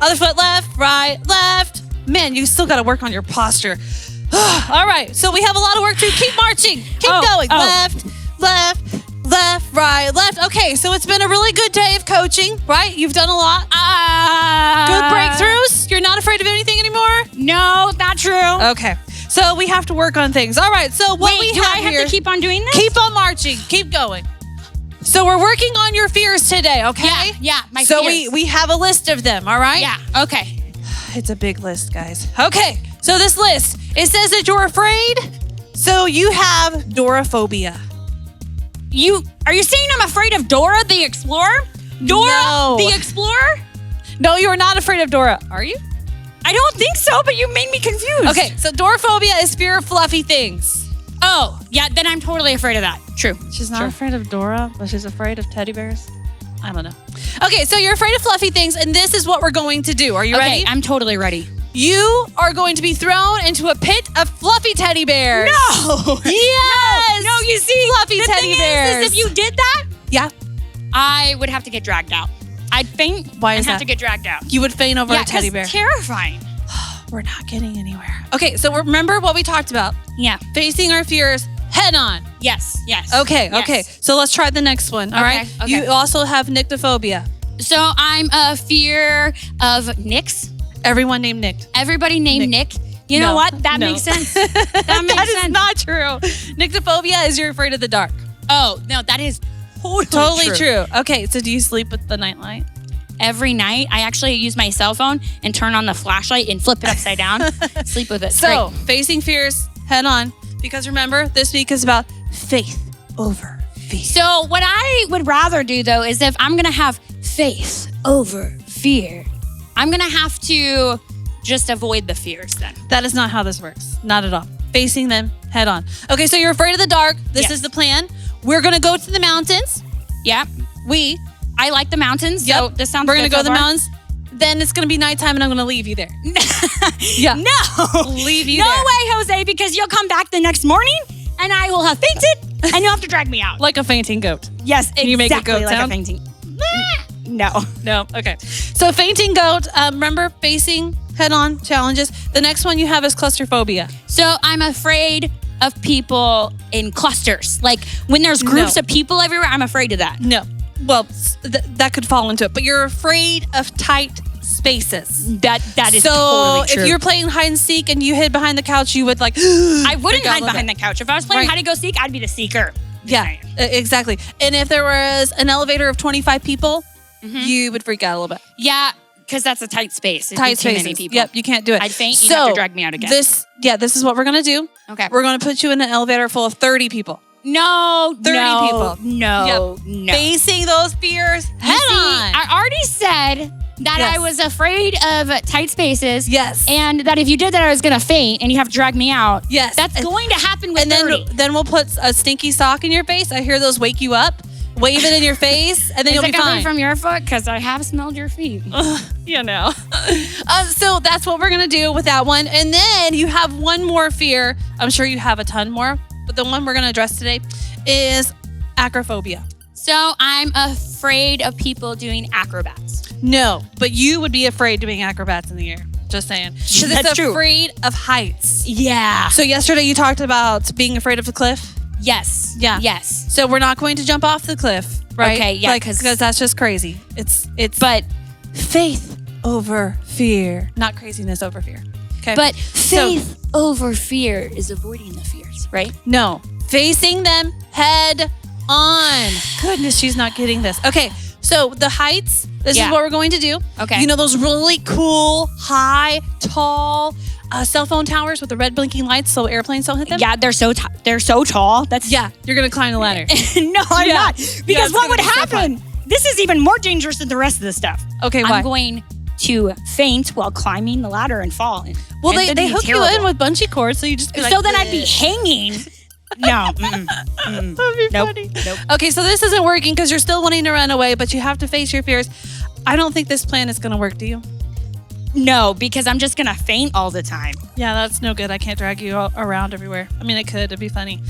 Other foot, left, right, left. Man, you still got to work on your posture. All right, so we have a lot of work to do. Keep marching. Keep going. Left, left, left, right, left. Okay, so it's been a really good day of coaching, right? You've done a lot. Good breakthroughs? You're not afraid of anything anymore? No, not true. Okay, so we have to work on things. All right, so what we have here... do I have to keep on doing this? Keep on marching. Keep going. So we're working on your fears today, okay? Yeah, my so fears. So we have a list of them, all right? Yeah, okay. It's a big list, guys. Okay, so this list, it says that you're afraid, so you have Doraphobia. Are you saying I'm afraid of Dora the Explorer? Dora the Explorer? No, you are not afraid of Dora, are you? I don't think so, but you made me confused. Okay, so Doraphobia is fear of fluffy things. Oh, yeah, then I'm totally afraid of that. True. She's not afraid of Dora, but she's afraid of teddy bears. I don't know. Okay, so you're afraid of fluffy things, and this is what we're going to do. Are you ready? I'm totally ready. You are going to be thrown into a pit of fluffy teddy bears. No! Yes! No, you see, fluffy teddy bears. Is if you did that, yeah, I would have to get dragged out. I'd faint. Why is and that? have to get dragged out. You would faint over a teddy bear. It's terrifying. We're not getting anywhere. Okay, so remember what we talked about. Yeah. Facing our fears head on. Yes. Okay. So let's try the next one. All right. Okay. You also have nyctophobia. So I'm a fear of Nicks. Everyone named Nick. Everybody named Nick. You know what? That makes sense. That makes sense. That is not true. Nyctophobia is you're afraid of the dark. Oh, no, that is totally true. Okay, so do you sleep with the nightlight? Every night, I actually use my cell phone and turn on the flashlight and flip it upside down. Sleep with it. So, facing fears head on. Because remember, this week is about faith over fear. So what I would rather do, though, is if I'm going to have faith over fear, I'm going to have to just avoid the fears then. That is not how this works. Not at all. Facing them head on. Okay, so you're afraid of the dark. This is the plan. We're going to go to the mountains. Yeah. I like the mountains. Yep. So this sounds We're going to good go to the mountains. Then it's going to be nighttime and I'm going to leave you there. Yeah. No. Leave you there. there. No way, Jose, because you'll come back the next morning and I will have fainted and you'll have to drag me out. Like a fainting goat. Yes, exactly. You make a goat like sound? a fainting. No. Okay. So fainting goat, remember facing head-on challenges. The next one you have is claustrophobia. So I'm afraid of people in clusters. Like when there's groups of people everywhere, I'm afraid of that. No. Well, that could fall into it. But you're afraid of tight spaces. That is totally true. So if you're playing hide and seek and you hid behind the couch, you would like... I wouldn't hide behind the couch. If I was playing hide and go seek, I'd be the seeker. Yeah, exactly. And if there was an elevator of 25 people, you would freak out a little bit. Yeah, because that's a tight space. Tight spaces. Too many people. Yep, you can't do it. I'd faint. You'd have to drag me out again. This is what we're going to do. Okay. We're going to put you in an elevator full of 30 people. No, 30 people. No. Facing those fears head on. I already said that I was afraid of tight spaces. Yes. And that if you did that, I was going to faint and you have to drag me out. Yes. That's going to happen with 30. Then we'll put a stinky sock in your face. I hear those wake you up. Wave it in your face, and then you'll be fine. Is it coming from your foot? Because I have smelled your feet. You know. So that's what we're going to do with that one. And then you have one more fear. I'm sure you have a ton more. But the one we're going to address today is acrophobia. So I'm afraid of people doing acrobats. No, but you would be afraid doing acrobats in the air. Just saying. Because it's afraid of heights. Yeah. So yesterday you talked about being afraid of the cliff. Yes. Yeah. Yes. So we're not going to jump off the cliff, right? Okay. Yeah. Because that's just crazy. It's. But faith over fear, not craziness over fear. Okay. But faith over fear is avoiding the fears, right? No, facing them head on. Goodness, she's not getting this. Okay. So the heights. This is what we're going to do. Okay. You know those really cool, high, tall cell phone towers with the red blinking lights so airplanes don't hit them? Yeah, they're so tall. You're going to climb the ladder. No, I'm not. Because what would happen? This is even more dangerous than the rest of the stuff. Okay, why? I'm going to faint while climbing the ladder and fall. Well, they hook you in with bungee cords, so you just be like... So then I'd be hanging. No. That'd be funny. Nope. Okay, so this isn't working because you're still wanting to run away, but you have to face your fears. I don't think this plan is going to work, do you? No, because I'm just going to faint all the time. Yeah, that's no good. I can't drag you around everywhere. I mean, I could. It'd be funny.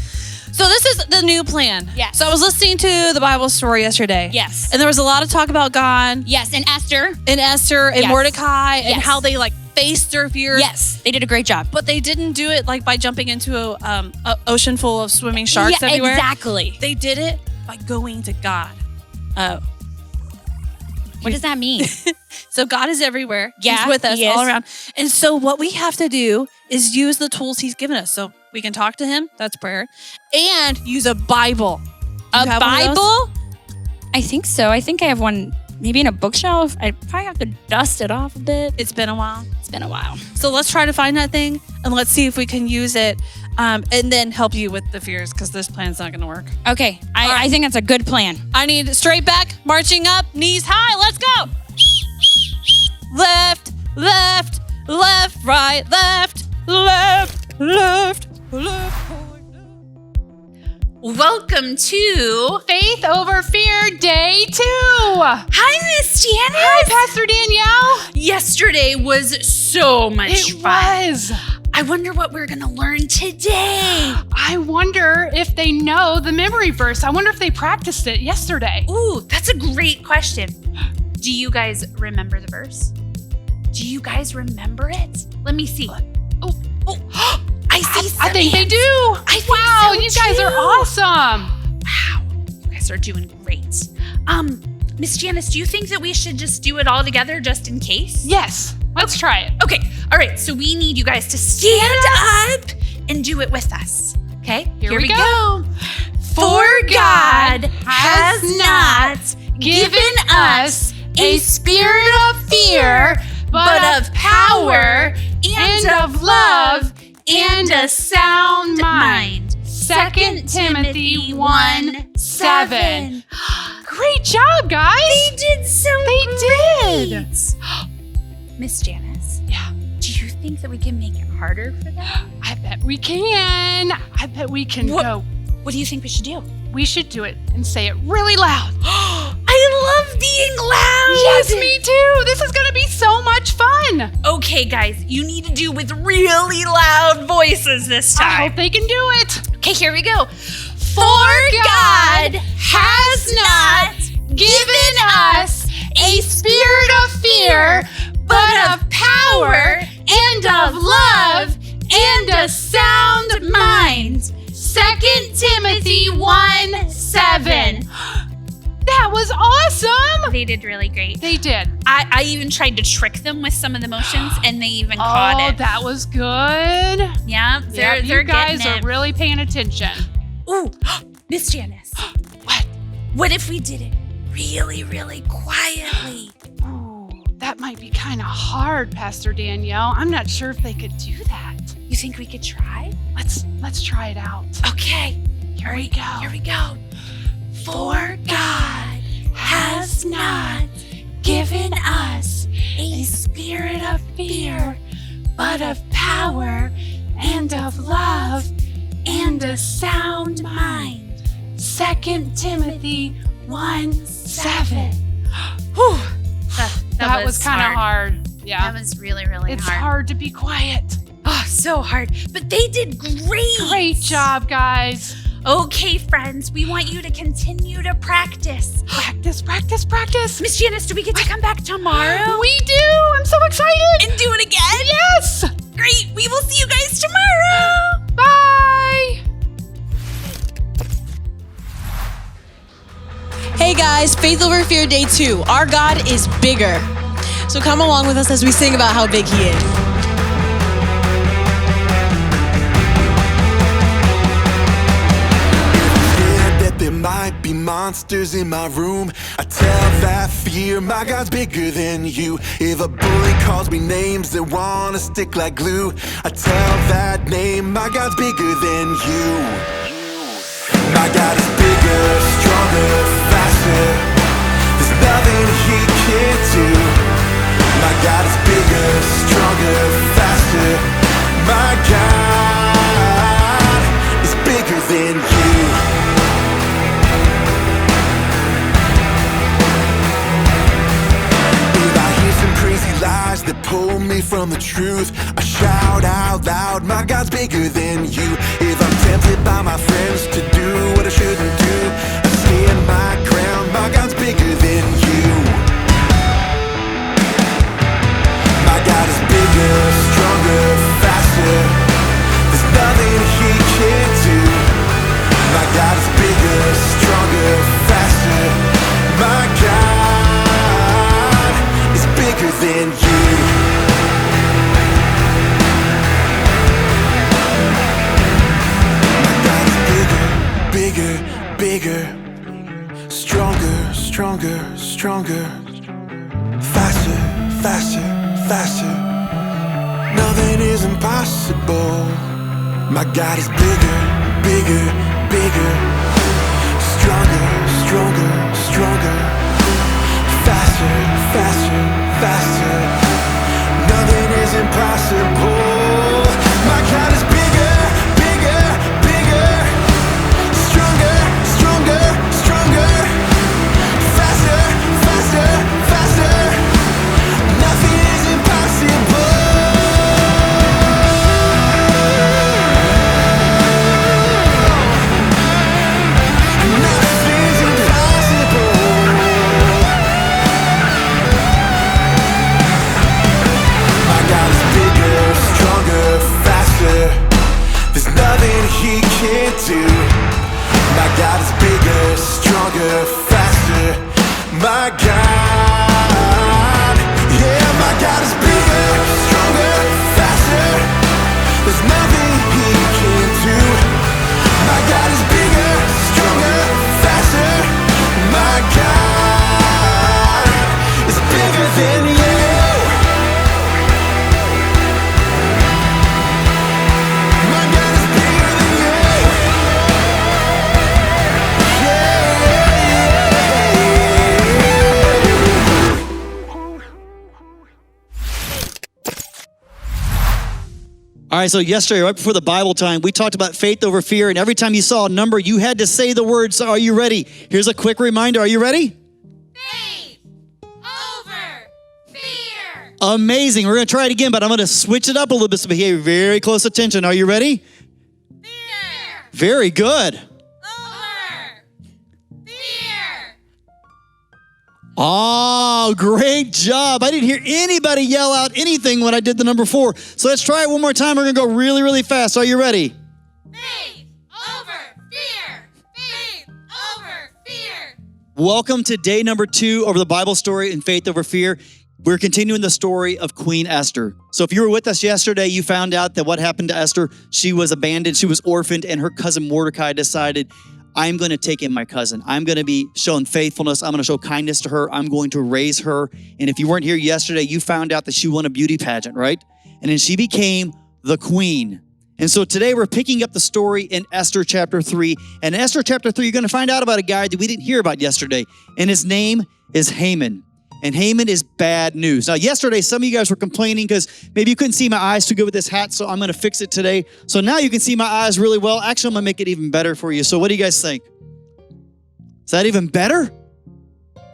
So this is the new plan. Yes. So I was listening to the Bible story yesterday. Yes. And there was a lot of talk about God. Yes, and Esther. And Esther and Yes. Mordecai and Yes. how they like faced their fears. Yes, they did a great job. But they didn't do it like by jumping into a ocean full of swimming sharks everywhere. Exactly. They did it by going to God. Oh. What does that mean? So God is everywhere. Yeah, He's with us he is. all around. And so what we have to do is use the tools he's given us. So we can talk to him. That's prayer. And use a Bible. A You have one of those? Bible? I think so. I think I have one maybe in a bookshelf. I probably have to dust it off a bit. It's been a while. It's been a while. So let's try to find that thing and let's see if we can use it and then help you with the fears because this plan's not going to work. Okay, I think that's a good plan. I need straight back, marching up, knees high. Let's go. Left, left, left, right, left, left, left, left. Welcome to Faith Over Fear Day 2. Hi, Miss Janice. Hi, Pastor Danielle. Yesterday was so much It fun. was. I wonder what we're going to learn today. I wonder if they know the memory verse. I wonder if they practiced it yesterday. Ooh, that's a great question. Do you guys remember the verse? Do you guys remember it? Let me see. Oh, I see some I think they hands. do. I think Wow, so you guys are too. awesome. Wow, you guys are doing great. Miss Janice, do you think that we should just do it all together just in case? Yes, let's try it. Okay, all right, so we need you guys to stand up and do it with us. Okay, Here we go. For God has not given us a spirit of fear, but of power and of love and a sound mind. 2 Timothy 1:7. Great job, guys. They did so They great. did. Miss Janice, Yeah, do you think that we can make it harder for them? I bet we can. I bet we can What- go. What do you think we should do? We should do it and say it really loud. I love being loud. Yes, me too. This is going to be so much fun. Okay, guys, you need to do with really loud voices this I time. hope they can do it. Okay, here we go. For God has not given us a spirit of fear, but of power and of love and a sound mind. 2 Timothy 1:7. That was awesome. They did really great. They did. I even tried to trick them with some of the motions, and they even caught Oh, it. that was good. Yeah, they're you guys getting are it. really paying attention. Ooh, Miss Janice. What? What if we did it really, really quietly? Ooh, that might be kind of hard, Pastor Danielle. I'm not sure if they could do that. You think we could try? Let's try it out. Okay. Here we go. Here we go. For God has not given us a spirit of fear, but of power and of love and a sound mind. 2 Timothy 1:7. Whew, That that was kind of hard. Yeah. That was really, really It's hard. hard to be quiet. Oh, so hard. But they did great. Great job, guys. Okay, friends, we want you to continue to practice. Practice, practice, practice. Miss Janice, do we get to come back tomorrow? We do. I'm so excited. And do it again? Yes. Great. We will see you guys tomorrow. Bye. Hey guys, Faith Over Fear Day 2. Our God is bigger. So come along with us as we sing about how big he is. That there might be monsters in my room. I tell that fear my God's bigger than you. If a bully calls me names that wanna stick like glue, I tell that name my God's bigger than you. My God is bigger, stronger, faster. There's nothing he can't do. My God is bigger, stronger, faster. My God is bigger than you. If I hear some crazy lies that pull me from the truth. I shout out loud, my God's bigger than you. If I'm tempted by my friends to do what I shouldn't do, I stand my ground, my God's bigger than you. My God is bigger, stronger, faster. There's nothing he can't do. My God is bigger, stronger, faster. My God is bigger than you. My God is bigger, bigger, bigger. Stronger, stronger, stronger. Faster, faster, faster. Nothing is impossible. My God is bigger, bigger, bigger. Stronger, stronger, stronger. Faster, faster, faster. Nothing is impossible. My God is bigger, bigger, bigger. Stronger, stronger, stronger. Faster, faster, faster. Nothing is impossible. Nothing's impossible. My God is bigger, stronger, faster. There's nothing he can't do. My God is bigger, stronger, faster. My God, yeah, my God is bigger, stronger, faster. There's nothing he can't do. My God is bigger, stronger, faster. My God is bigger than you. My God is bigger than you. All right, so yesterday, right before the Bible time, we talked about faith over fear, and every time you saw a number, you had to say the words, are you ready? Here's a quick reminder, are you ready? Faith over fear. Amazing. We're going to try it again, but I'm going to switch it up a little bit, so pay very close attention. Are you ready? Fear Very good. over fear. Oh, great job. I didn't hear anybody yell out anything when I did the number 4. So let's try it one more time. We're going to go really, really fast. Are you ready? Faith over fear. Faith over fear. Welcome to day number 2 of the Bible story in Faith Over Fear. We're continuing the story of Queen Esther. So if you were with us yesterday, you found out that what happened to Esther, she was abandoned, she was orphaned, and her cousin Mordecai decided, I'm going to take in my cousin. I'm going to be showing faithfulness. I'm going to show kindness to her. I'm going to raise her. And if you weren't here yesterday, you found out that she won a beauty pageant, right? And then she became the queen. And so today we're picking up the story in Esther chapter 3. And in Esther chapter 3, you're going to find out about a guy that we didn't hear about yesterday. And his name is Haman. And Haman is bad news. Now, yesterday, some of you guys were complaining because maybe you couldn't see my eyes too good with this hat, so I'm going to fix it today. So now you can see my eyes really well. Actually, I'm going to make it even better for you. So what do you guys think? Is that even better?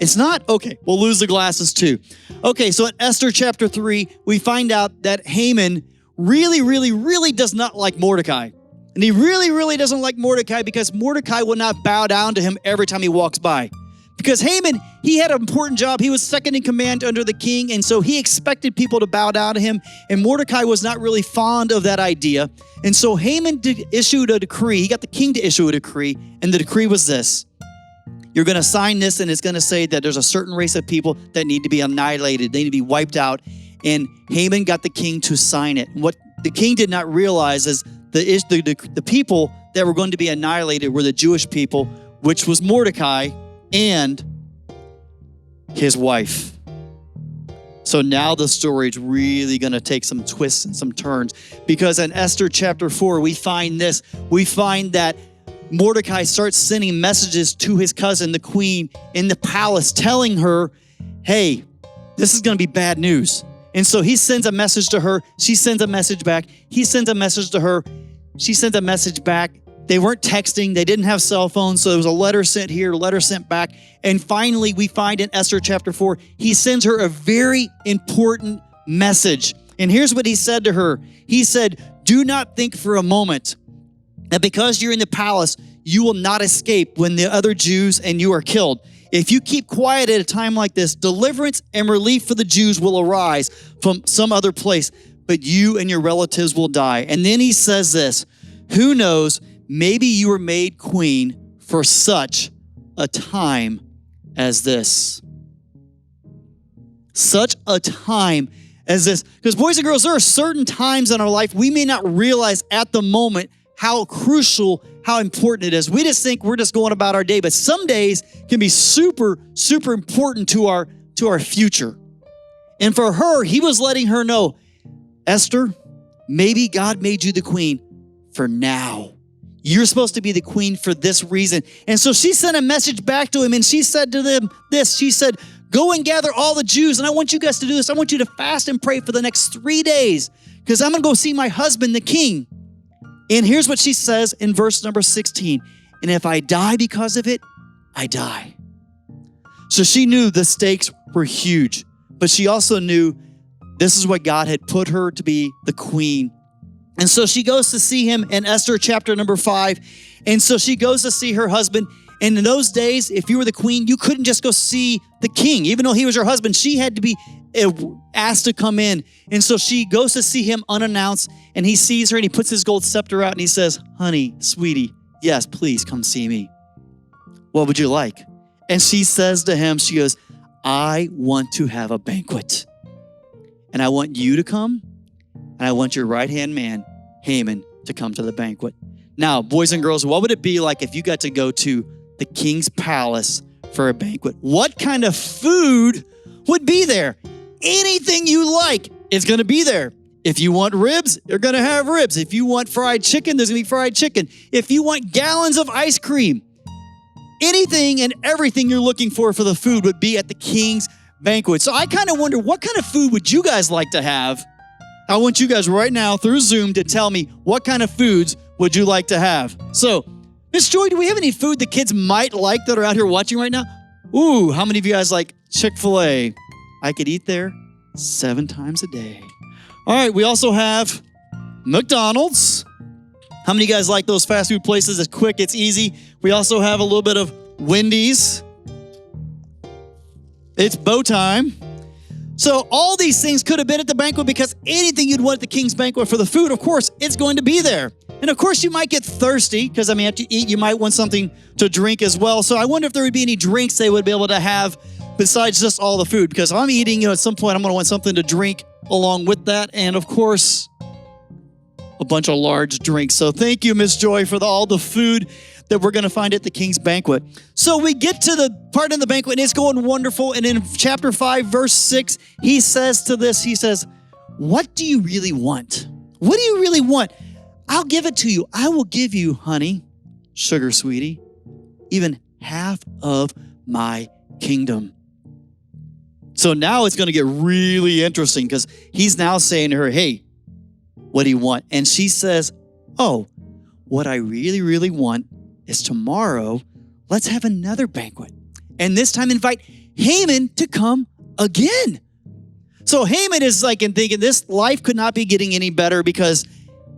It's not? Okay, we'll lose the glasses too. Okay, so in Esther chapter 3, we find out that Haman really does not like Mordecai. And he really doesn't like Mordecai because Mordecai will not bow down to him every time he walks by. Because Haman, he had an important job. He was second in command under the king, and so he expected people to bow down to him, and Mordecai was not really fond of that idea. And so Haman issued a decree. He got the king to issue a decree, and the decree was this. You're going to sign this, and it's going to say that there's a certain race of people that need to be annihilated. They need to be wiped out. And Haman got the king to sign it. And what the king did not realize is the people that were going to be annihilated were the Jewish people, which was Mordecai and his wife. So now the story is really going to take some twists and some turns, because in Esther chapter 4, we find this. We find that Mordecai starts sending messages to his cousin, the queen, in the palace, telling her, hey, this is going to be bad news. And so he sends a message to her. She sends a message back. He sends a message to her. She sends a message back. They weren't texting. They didn't have cell phones. So there was a letter sent here, a letter sent back. And finally, we find in Esther chapter 4, he sends her a very important message. And here's what he said to her. He said, do not think for a moment that because you're in the palace, you will not escape when the other Jews and you are killed. If you keep quiet at a time like this, deliverance and relief for the Jews will arise from some other place, but you and your relatives will die. And then he says this, who knows, maybe you were made queen for such a time as this. Such a time as this. Because boys and girls, there are certain times in our life we may not realize at the moment how crucial, how important it is. We just think we're just going about our day, but some days can be super, super important to our future. And for her, he was letting her know, Esther, maybe God made you the queen for now. You're supposed to be the queen for this reason. And so she sent a message back to him, and she said to them this, she said, go and gather all the Jews, and I want you guys to do this. I want you to fast and pray for the next 3 days, because I'm going to go see my husband, the king. And here's what she says in verse number 16. And if I die because of it, I die. So she knew the stakes were huge, but she also knew this is what God had put her to be, the queen. And so she goes to see him in Esther chapter number 5. And so she goes to see her husband. And in those days, if you were the queen, you couldn't just go see the king. Even though he was her husband, she had to be asked to come in. And so she goes to see him unannounced, and he sees her and he puts his gold scepter out and he says, honey, sweetie, yes, please come see me. What would you like? And she says to him, she goes, I want to have a banquet. And I want you to come, and I want your right-hand man, Haman, to come to the banquet. Now, boys and girls, what would it be like if you got to go to the king's palace for a banquet? What kind of food would be there? Anything you like is going to be there. If you want ribs, you're going to have ribs. If you want fried chicken, there's going to be fried chicken. If you want gallons of ice cream, anything and everything you're looking for the food would be at the king's banquet. So I kind of wonder, what kind of food would you guys like to have? I want you guys right now through Zoom to tell me what kind of foods would you like to have. So, Miss Joy, do we have any food the kids might like that are out here watching right now? Ooh, how many of you guys like Chick-fil-A? I could eat there 7 times a day. All right, we also have McDonald's. How many of you guys like those fast food places? It's quick, it's easy. We also have a little bit of Wendy's. It's bow time. So all these things could have been at the banquet, because anything you'd want at the king's banquet for the food, of course, it's going to be there. And of course, you might get thirsty, because after you eat, you might want something to drink as well. So I wonder if there would be any drinks they would be able to have besides just all the food, because if I'm eating, at some point I'm going to want something to drink along with that. And of course, a bunch of large drinks. So thank you, Miss Joy, for all the food that we're going to find at the king's banquet. So we get to the part in the banquet, and it's going wonderful. And in chapter 5, verse 6, he says to this, he says, what do you really want? What do you really want? I'll give it to you. I will give you, honey, sugar sweetie, even half of my kingdom. So now it's going to get really interesting, because he's now saying to her, hey, what do you want? And she says, oh, what I really, really want is tomorrow, let's have another banquet. And this time invite Haman to come again. So Haman is like thinking this life could not be getting any better, because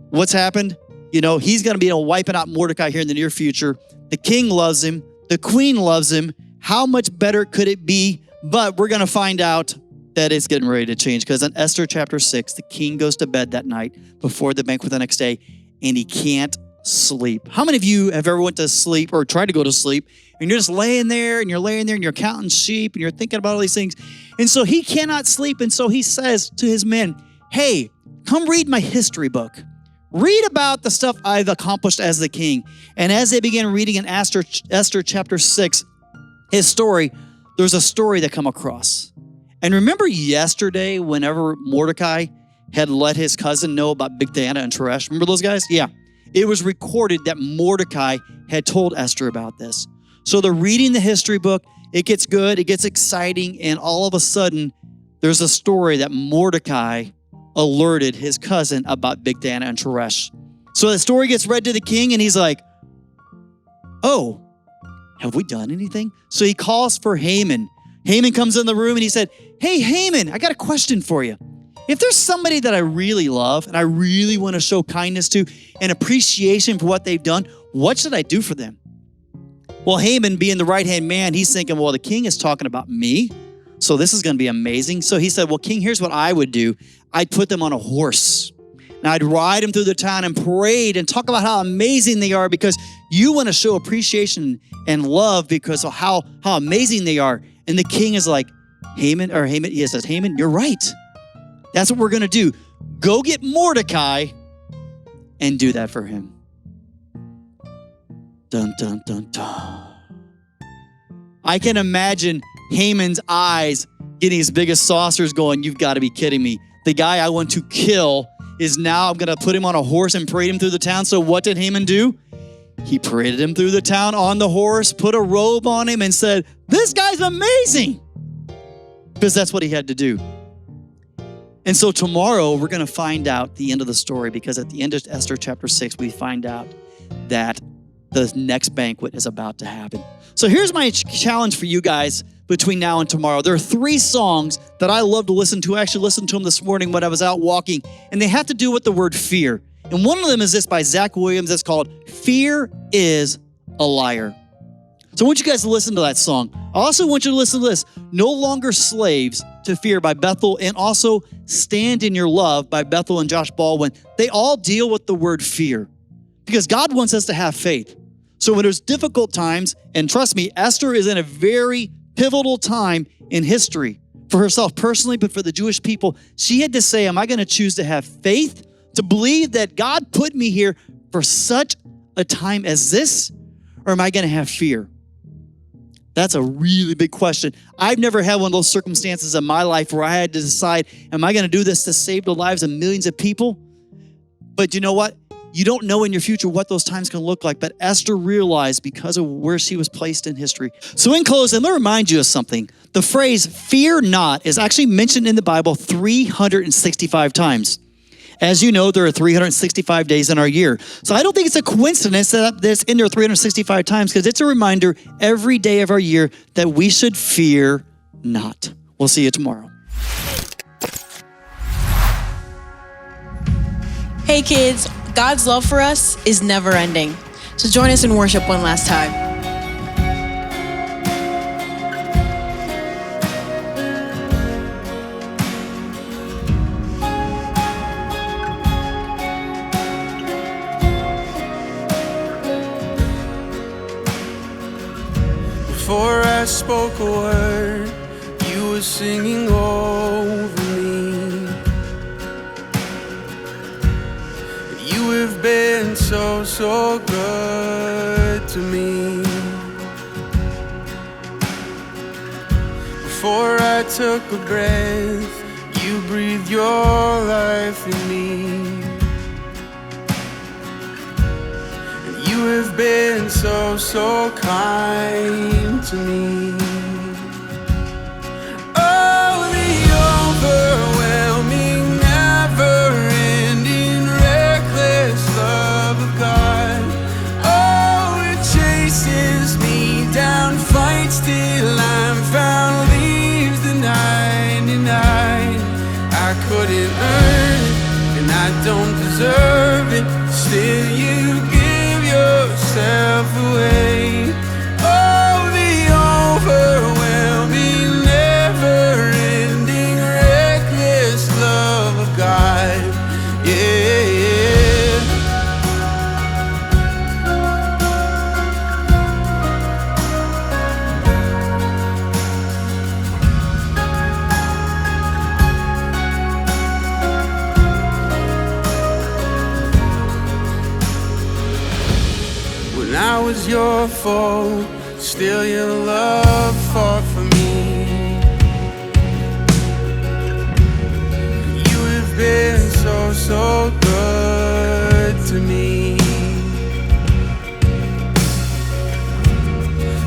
what's happened? He's going to be wiping out Mordecai here in the near future. The king loves him. The queen loves him. How much better could it be? But we're going to find out that it's getting ready to change, because in Esther chapter 6, the king goes to bed that night before the banquet the next day, and he can't sleep. How many of you have ever went to sleep or tried to go to sleep, and you're just laying there and you're counting sheep and you're thinking about all these things? And so he cannot sleep. And so he says to his men, hey, come read my history book. Read about the stuff I've accomplished as the king. And as they began reading in Esther chapter 6, his story, there's a story that come across. And remember yesterday, whenever Mordecai had let his cousin know about Bigthana and Teresh? Remember those guys? Yeah. It was recorded that Mordecai had told Esther about this. So they're reading the history book. It gets good. It gets exciting. And all of a sudden, there's a story that Mordecai alerted his cousin about Bigthana and Teresh. So the story gets read to the king, and he's like, oh, have we done anything? So he calls for Haman. Haman comes in the room, and he said, hey, Haman, I got a question for you. if there's somebody that I really love and I really want to show kindness to and appreciation for what they've done, what should I do for them? Well, Haman, being the right-hand man, he's thinking, well, the king is talking about me, so this is going to be amazing. So he said, well, king, here's what I would do. I'd put them on a horse. And I'd ride them through the town and parade and talk about how amazing they are because you want to show appreciation and love because of how amazing they are. And the king is like, Haman, he says, Haman, you're right. That's what we're going to do. Go get Mordecai and do that for him. Dun, dun, dun, dun. I can imagine Haman's eyes getting his biggest saucers going, you've got to be kidding me. The guy I want to kill is now I'm going to put him on a horse and parade him through the town. So what did Haman do? He paraded him through the town on the horse, put a robe on him and said, this guy's amazing. Because that's what he had to do. And so tomorrow we're going to find out the end of the story because at the end of Esther chapter 6, we find out that the next banquet is about to happen. So here's my challenge for you guys between now and tomorrow. There are 3 songs that I love to listen to. I actually listened to them this morning when I was out walking, and they have to do with the word fear. And one of them is this by Zach Williams. It's called Fear is a Liar. So I want you guys to listen to that song. I also want you to listen to this, No Longer Slaves to Fear by Bethel, and also Stand in Your Love by Bethel and Josh Baldwin. They all deal with the word fear because God wants us to have faith. So when there's difficult times, and trust me, Esther is in a very pivotal time in history for herself personally, but for the Jewish people, she had to say, am I going to choose to have faith, to believe that God put me here for such a time as this, or am I going to have fear? That's a really big question. I've never had one of those circumstances in my life where I had to decide, am I going to do this to save the lives of millions of people? But you know what? You don't know in your future what those times can look like, but Esther realized because of where she was placed in history. So in closing, let me remind you of something. The phrase fear not is actually mentioned in the Bible 365 times. As you know, there are 365 days in our year. So I don't think it's a coincidence that it's in there 365 times because it's a reminder every day of our year that we should fear not. We'll see you tomorrow. Hey kids, God's love for us is never ending. So join us in worship one last time. Before I spoke a word, you were singing over me. You have been so, so good to me. Before I took a breath, you breathed your life in me. You have been so, so kind to me. Oh, the overwhelming, never-ending, reckless love of God. Oh, it chases me down, fights till I'm found, leaves the 99. I couldn't earn it, and I don't deserve it. Still, you give yourself away. Oh, the overwhelming, never-ending, reckless love of God. Yeah. When I was your foe, still your love fought for me. You have been so, so good to me.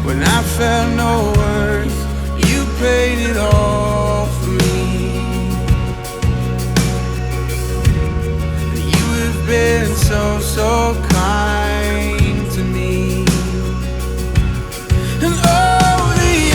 When I felt no worth, you paid it all for me. You have been so, so kind to me. And oh, the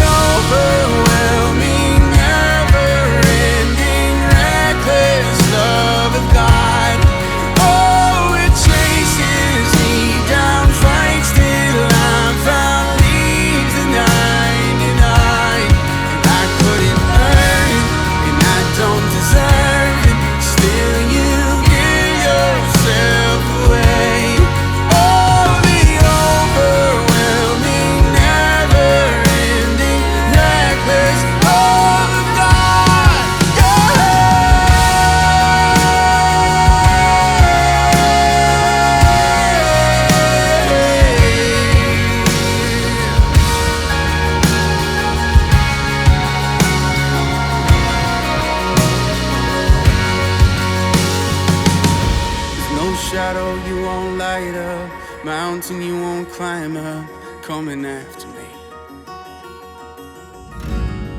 mountain you won't climb up, coming after me.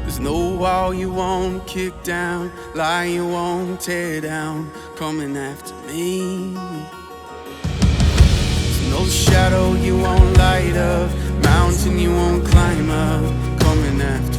There's no wall you won't kick down, lie you won't tear down, coming after me. There's no shadow you won't light up, mountain you won't climb up, coming after me.